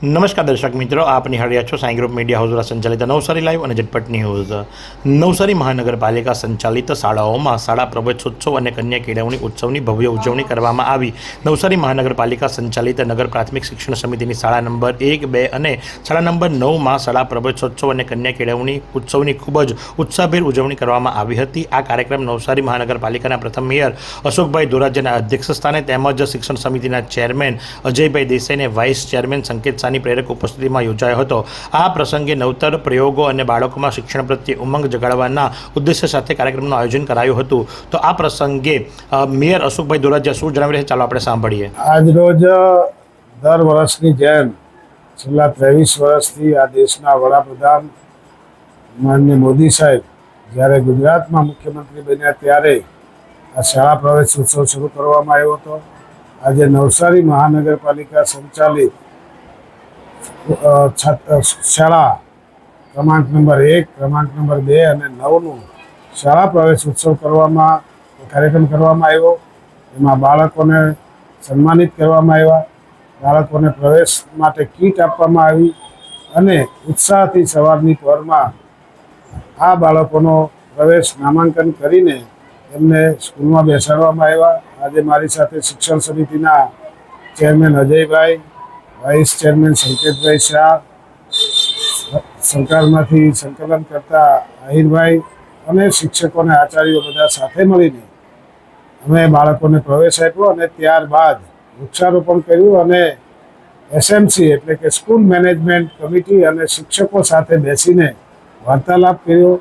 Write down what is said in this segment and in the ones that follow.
નમસ્કાર દર્શક મિત્રો, આપ નિહાળી રહ્યા છો સાઈ ગ્રુપ મીડિયા હાઉસ દ્વારા સંચાલિત નવસારી લાઈવ અને ઝટપટ ન્યૂઝ. નવસારી મહાનગરપાલિકા સંચાલિત શાળાઓમાં શાળા પ્રવેશોત્સવ અને કન્યા કેળવણી ઉત્સવની ભવ્ય ઉજવણી કરવામાં આવી. નવસારી મહાનગરપાલિકા સંચાલિત નગર પ્રાથમિક શિક્ષણ સમિતિની શાળા નંબર 1, 2 અને શાળા નંબર 9માં શાળા પ્રવેશોત્સવ અને કન્યા કેળવણી ઉત્સવની ખૂબ જ ઉત્સાહભેર ઉજવણી કરવામાં આવી હતી. આ કાર્યક્રમ નવસારી મહાનગરપાલિકાના પ્રથમ મેયર અશોકભાઈ ધોરાજીના અધ્યક્ષસ્થાને તેમજ શિક્ષણ સમિતિના ચેરમેન અજયભાઈ દેસાઈને વાઇસ ચેરમેન સંકેત ની પ્રેરક ઉપસ્થિતિમાં યોજાયો હતો. આ પ્રસંગે નવતર પ્રયોગો અને બાળકોમાં શિક્ષણ પ્રત્યે ઉમંગ જગાડવાના ઉદ્દેશ્ય સાથે કાર્યક્રમનું આયોજન કરાયું હતું. તો આ પ્રસંગે મેયર અશોકભાઈ ધોરાજીયા શું જણાવી રહ્યા ચાલો આપણે સાંભળીએ. આજ રોજ દર વર્ષની જેમ છેલ્લા 23 વર્ષથી આ દેશના વડાપ્રધાન માનનીય મોદી સાહેબ જ્યારે ગુજરાતમાં મુખ્યમંત્રી બન્યા ત્યારે આ શાળા પ્રવેશ ઉત્સવ શરૂ કરવામાં આવ્યો હતો. આજે નવસારી મહાનગરપાલિકા સંચાલિત શાળા ક્રમાંક નંબર 1, ક્રમાંક નંબર 2 અને 9નું શાળા પ્રવેશ ઉત્સવ કાર્યક્રમ કરવામાં આવ્યો. એમાં બાળકોને સન્માનિત કરવામાં આવ્યા, બાળકોને પ્રવેશ માટે કીટ આપવામાં આવી અને ઉત્સાહથી સવારની પહોરમાં આ બાળકોનો પ્રવેશ નામાંકન કરીને એમને સ્કૂલમાં બેસાડવામાં આવ્યા. આજે મારી સાથે શિક્ષણ સમિતિના chairman Ajaybhai, vice chairman Sanketbhai Shah, સરકારમાંથી સંકલન કરતા આહિરભાઈ અને શિક્ષકોને આચાર્યો બધા સાથે મળીને અમે બાળકોને પ્રવેશ આપ્યો અને ત્યારબાદ વૃક્ષારોપણ કર્યું અને એસએમસી એટલે કે સ્કૂલ મેનેજમેન્ટ કમિટી અને શિક્ષકો સાથે બેસીને વાર્તાલાપ કર્યો.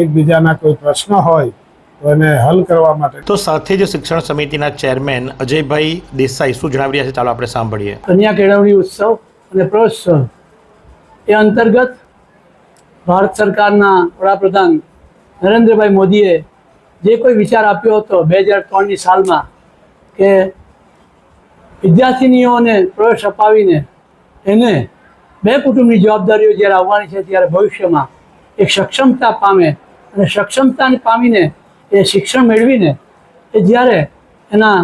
એકબીજાના કોઈ પ્રશ્ન હોય તો એને હલ કરવા માટે. તો સાથે જ શિક્ષણ સમિતિના ચેરમેન અજયભાઈ દેસાઈ શું જણાવી રહ્યા છે ચાલો આપણે સાંભળીએ. કન્યા કેળવણી ઉત્સવ અને પ્રવેશોત્સવ એ અંતર્ગત ભારત સરકારના વડાપ્રધાન નરેન્દ્રભાઈ મોદીએ જે કોઈ વિચાર આપ્યો હતો 2003ની સાલમાં કે વિદ્યાર્થીનીઓને પ્રવેશ અપાવીને એને બે કુટુંબની જવાબદારીઓ જ્યારે આવવાની છે ત્યારે ભવિષ્યમાં એક સક્ષમતા પામે અને સક્ષમતાને પામીને એ શિક્ષણ મેળવીને એ જ્યારે એના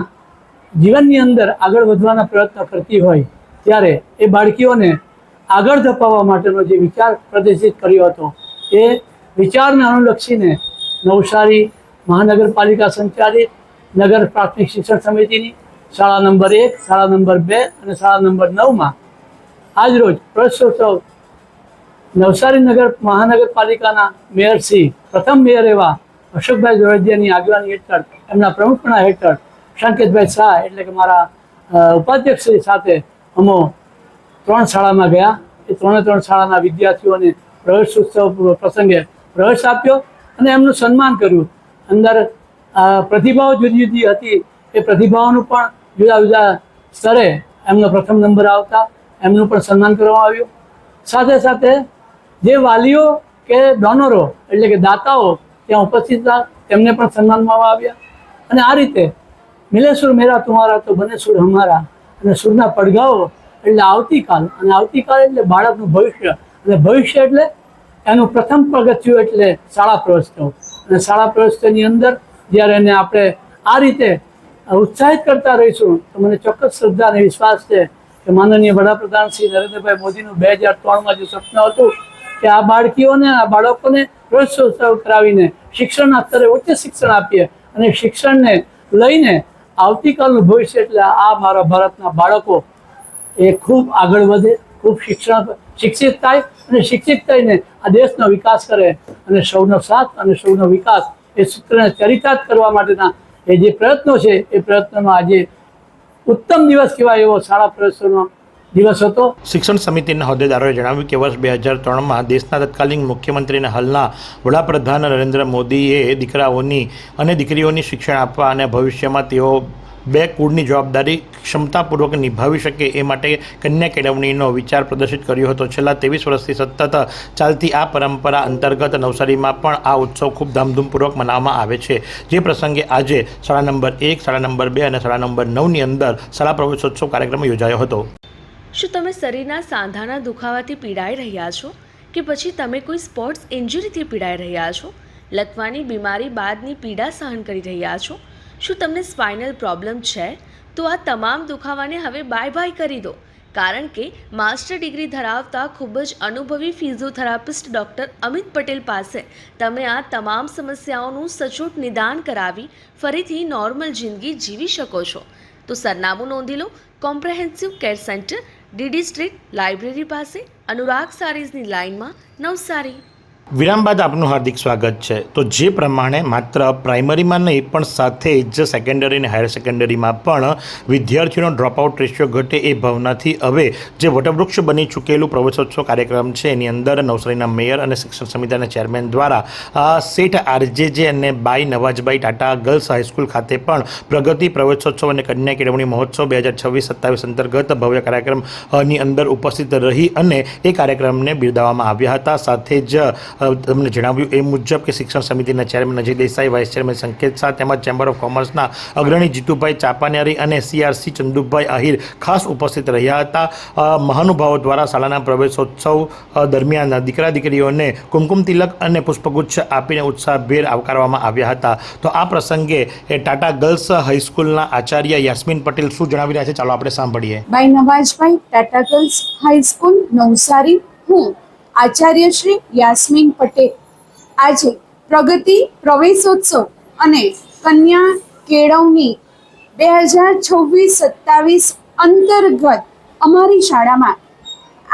જીવનની અંદર આગળ વધવાના પ્રયત્ન કરતી હોય ત્યારે એ બાળકીઓને આગળ ધપાવવા માટેનો જે વિચાર પ્રદર્શિત કર્યો હતો એ વિચારને અનુલક્ષીને નવસારી મહાનગરપાલિકા સંચાલિત નગર પ્રાથમિક શિક્ષણ સમિતિની શાળા નંબર 1, શાળા નંબર 2 અને શાળા નંબર 9માં આજરોજ પ્રવેશોત્સવ નવસારી મહાનગરપાલિકાના મેયરશ્રી પ્રથમ મેયર એવા અશોકભાઈ ધોરાજીયાની આગેવાની હેઠળ એમના પ્રમુખપણા હેઠળ સંકેતભાઈ શાહ એટલે કે મારા ઉપાધ્યક્ષશ્રી સાથે અમે 3 શાળામાં ગયા. એ 3 શાળાના વિદ્યાર્થીઓને પ્રવેશોત્સવ પ્રસંગે પ્રવેશ આપ્યો અને એમનું સન્માન કર્યું. અંદર પ્રતિભાઓ જુદી જુદી હતી. એ પ્રતિભાઓનું પણ જુદા જુદા સ્તરે એમનો પ્રથમ નંબર આવતા એમનું પણ સન્માન કરવામાં આવ્યું. સાથે સાથે જે વાલીઓ કે ડોનરો એટલે કે દાતાઓ ત્યાં ઉપસ્થિત હતા તેમને પણ સન્માનવામાં આવ્યા. અને આ રીતે મિલે સુર મેરા તુમ્હારા તો બને સુર હમારા અને સુરના પડઘાઓ એટલે આવતીકાલ અને આવતીકાલ એટલે બાળકનું ભવિષ્ય અને ભવિષ્ય એટલે એનું પ્રથમ પગથિયું એટલે શાળા પ્રવેશોત્સવ. અને શાળા પ્રવેશોત્સવની અંદર જ્યારે એને આપણે આ રીતે ઉત્સાહિત કરતા રહીશું તો મને ચોક્કસ શ્રદ્ધા અને વિશ્વાસ છે કે માનનીય વડાપ્રધાન શ્રી નરેન્દ્રભાઈ મોદીનું 2003માં જે સપનું હતું કે આ બાળકીઓને આ બાળકોને પ્રવેશોત્સવ કરાવીને શિક્ષણના સ્તરે ઉચ્ચ શિક્ષણ આપીએ અને શિક્ષણને લઈને આવતીકાલનું ભવિષ્ય એટલે આ મારા ભારતના બાળકો એ ખૂબ આગળ વધે, ખૂબ શિક્ષિત થાય અને શિક્ષિત થઈને આ દેશનો વિકાસ કરે અને સૌનો સાથ અને સૌનો વિકાસ એ સૂત્રને ચરિતાર્થ કરવા માટેના એ જે પ્રયત્નો છે એ પ્રયત્નોનો આજે ઉત્તમ દિવસ કહેવાય એવો શાળા પ્રવેશોનો દિવસ હતો. શિક્ષણ સમિતિના હોદ્દેદારોએ જણાવ્યું કે વર્ષ 2003માં દેશના તત્કાલીન મુખ્યમંત્રી અને હાલના વડાપ્રધાન નરેન્દ્ર મોદીએ દીકરાઓની અને દીકરીઓની શિક્ષણ આપવા અને ભવિષ્યમાં તેઓ બે કુળની જવાબદારી ક્ષમતાપૂર્વક નિભાવી શકે એ માટે કન્યા કેળવણીનો વિચાર પ્રદર્શિત કર્યો હતો. છેલ્લા 23 વર્ષથી સતત ચાલતી આ પરંપરા અંતર્ગત નવસારીમાં પણ આ ઉત્સવ ખૂબ ધામધૂમપૂર્વક મનાવવામાં આવે છે. જે પ્રસંગે આજે શાળા નંબર 1, શાળા નંબર 2 અને શાળા નંબર 9ની અંદર શાળા પ્રવેશોત્સવ કાર્યક્રમ યોજાયો હતો. શું તમે શરીરના સાંધાના દુખાવાથી પીડાઈ રહ્યા છો કે પછી તમે કોઈ સ્પોર્ટ્સ ઇન્જરીથી પીડાઈ રહ્યા છો? લકવાની બીમારી બાદની પીડા સહન કરી રહ્યા છો? શું તમને સ્પાઇનલ પ્રોબ્લેમ છે? તો આ તમામ દુખાવાને હવે બાય બાય કરી દો. કારણ કે માસ્ટર ડિગ્રી ધરાવતા ખૂબ જ અનુભવી ફિઝિયોથેરાપિસ્ટ ડૉક્ટર અમિત પટેલ પાસે તમે આ તમામ સમસ્યાઓનું સચોટ નિદાન કરાવી ફરીથી નોર્મલ જિંદગી જીવી શકો છો. તો સરનામું નોંધી લો. Comprehensive care centre, DD street, library પાસે, અનુરાગ સારીઝની લાઇનમાં, નવસારી. વિરામ બાદ આપનું હાર્દિક સ્વાગત છે. તો જે પ્રમાણે માત્ર પ્રાઇમરીમાં નહીં પણ સાથે જ સેકન્ડરી અને હાયર સેકન્ડરીમાં પણ વિદ્યાર્થીઓનો ડ્રોપઆઉટ રેશિયો ઘટે એ ભાવનાથી હવે જે વટવૃક્ષ બની ચૂકેલું પ્રવેશોત્સવ કાર્યક્રમ છે એની અંદર નવસારીના મેયર અને શિક્ષણ સમિતિના ચેરમેન દ્વારા શેઠ આરજેજે અને બાઈ નવાજબાઈ ટાટા ગર્લ્સ હાઈસ્કૂલ ખાતે પણ પ્રગતિ પ્રવેશોત્સવ અને કન્યા કેળવણી મહોત્સવ 2026-27 અંતર્ગત ભવ્ય કાર્યક્રમની અંદર ઉપસ્થિત રહી અને એ કાર્યક્રમને બિરદાવવામાં આવ્યા હતા. સાથે જ તમને જણાવ્યું એ મુજબ કે શિક્ષણ સમિતિના chairman Ajay Desai, vice chairman Sanket Shah તેમજ ચેમ્બર ઓફ કોમર્સના અગ્રણી જીતુભાઈ ચાપાનેરી અને CRC ચંદુભાઈ આહિર ખાસ ઉપસ્થિત રહ્યા હતા. મહાનુભાવો દ્વારા શાળાના પ્રવેશોત્સવ દરમિયાન દીકરા દીકરીઓને કુમકુમ તિલક અને પુષ્પગુચ્છ આપીને ઉત્સાહભેર આવકારવામાં આવ્યા હતા. તો આ પ્રસંગે ટાટા ગર્લ્સ હાઈસ્કૂલના આચાર્ય યાસ્મીન પટેલ શું જણાવી રહ્યા છે ચાલો આપણે સાંભળીએ. બાઈ નવાજભાઈ ટાટા ગર્લ્સ હાઈસ્કૂલ નવસારી. હું આચાર્ય શ્રી યાસ્મીન પટેલ આજે પ્રગતિ પ્રવેશોત્સવ અને કન્યા કેળવણી 2026-27 અંતર્ગત અમારી શાળામાં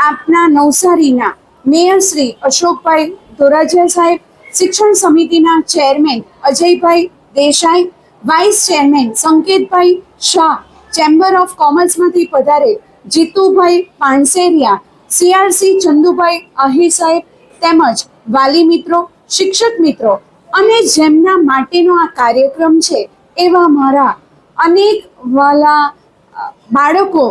આપના નવસારીના મેયર શ્રી અશોકભાઈ ધોરાજીયા સાહેબ, શિક્ષણ સમિતિના chairman Ajaybhai Desai, vice chairman Sanketbhai Shah, chamber of કોમર્સમાંથી પધારેલ જીતુભાઈ પાનસેરિયા, CRC ચંદુભાઈ આહિર સાહેબ તેમજ વાલી મિત્રો, શિક્ષક મિત્રો અને જેમના માટેનો આ કાર્યક્રમ છે એવા મારા અનેક વાલા બાળકો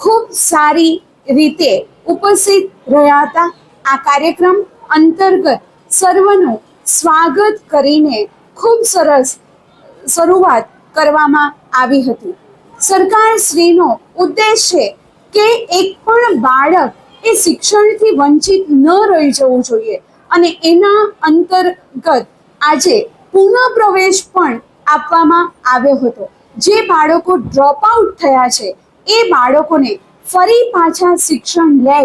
ખૂબ સારી રીતે ઉપસ્થિત રહ્યા હતા. આ કાર્યક્રમ અંતર્ગત સર્વનું સ્વાગત કરીને ખૂબ સરસ શરૂઆત કરવામાં આવી હતી. સરકારશ્રીનો ઉદ્દેશ છે કે એક પણ બાળક એ શિક્ષણથી વંચિત ન રહી જવું જોઈએ અને એના અંતર્ગત આજે પુનઃ પ્રવેશ પણ આપવામાં આવ્યો હતો. જે બાળકો ડ્રોપ આઉટ થયા છે એ બાળકોને ફરી પાછા શિક્ષણ લે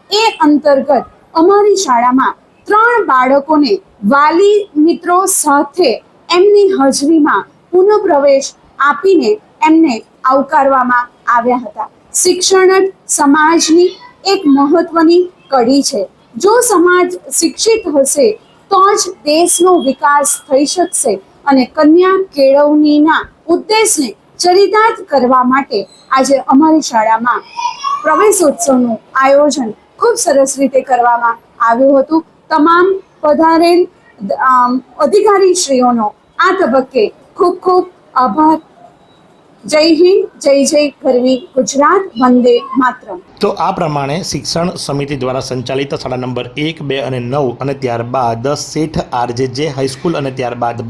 એ અંતર્ગત અમારી શાળામાં 3 બાળકોને વાલી મિત્રો સાથે એમની હાજરીમાં પુનઃ પ્રવેશ આપીને એમને આવકારવામાં આવ્યા હતા. શિક્ષણ જ સમાજની એક મહત્વની કડી છે. જો સમાજ શિક્ષિત હશે તો જ દેશનો વિકાસ થઈ શકશે અને કન્યા કેળવણીના ઉદ્દેશને ચરિતાર્થ કરવા માટે આજે અમારી શાળામાં પ્રવેશોત્સવનું આયોજન ખૂબ સરસ રીતે કરવામાં આવ્યું હતું. તમામ પધારેલ અધિકારીશ્રીઓનો આ તબક્કે ખૂબ ખૂબ આભાર. જય હિન્દ, જય જય ગરવી ગુજરાત, વંદે માતરમ. તો આ પ્રમાણે શિક્ષણ સમિતિ દ્વારા સંચાલિત શાળા નંબર 1, 2 અને 9 અને ત્યારબાદ શેઠ આરજેજે હાઈસ્કૂલ અને ત્યારબાદ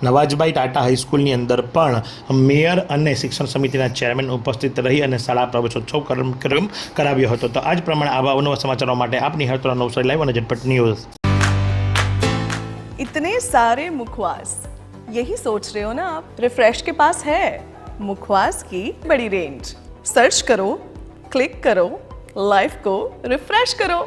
નવાજબાઈ ટાટા હાઈસ્કૂલની અંદર પણ મેયર અને શિક્ષણ સમિતિના ચેરમેન ઉપસ્થિત રહી અને શાળા પ્રવેશોત્સવ કાર્યક્રમ કરાવ્યો હતો. તો આ જ પ્રમાણે આવા અવનવા સમાચારો માટે આપ નિહાળતો નવસારી લાઈવ અને ઝટપટ ન્યૂઝ. इतने सारे मुखवास, यही सोच रहे हो ना आप? रिफ्रेश के पास है मुखवास की बड़ी रेंज. सर्च करो, क्लिक करो, लाइफ को रिफ्रेश करो.